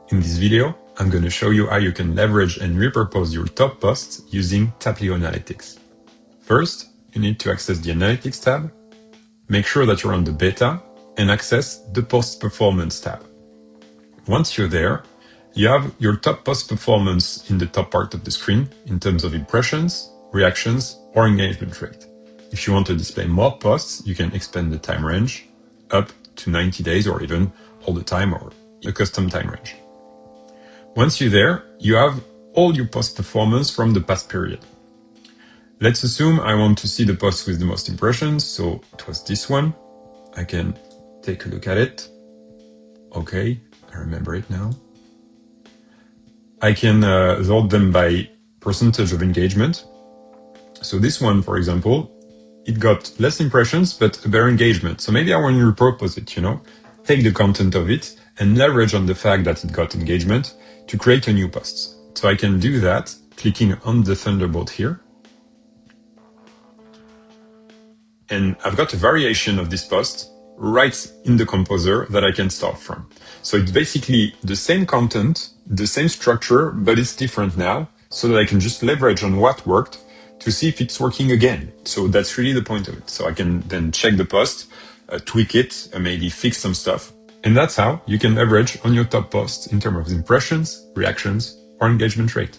In this video, I'm going to show you how you can leverage and repurpose your top posts using Taplio Analytics. First, you need to access the Analytics tab, make sure that you're on the beta, and access the Post Performance tab. Once you're there, you have your top post performance in the top part of the screen in terms of impressions, reactions, or engagement rate. If you want to display more posts, you can expand the time range up to 90 days or even all the time or a custom time range. Once you're there, you have all your post performance from the past period. Let's assume I want to see the post with the most impressions, so it was this one. I can take a look at it. Okay, I remember it now. I can sort them by percentage of engagement. So this one, for example, it got less impressions, but a better engagement. So maybe I want to repurpose it, take the content of it and leverage on the fact that it got engagement to create a new post. So I can do that clicking on the Thunderbolt here. And I've got a variation of this post right in the composer that I can start from. So it's basically the same content, the same structure, but it's different now so that I can just leverage on what worked to see if it's working again. So that's really the point of it. So I can then check the post, tweak it, maybe fix some stuff. And that's how you can leverage on your top posts in terms of impressions, reactions, or engagement rate.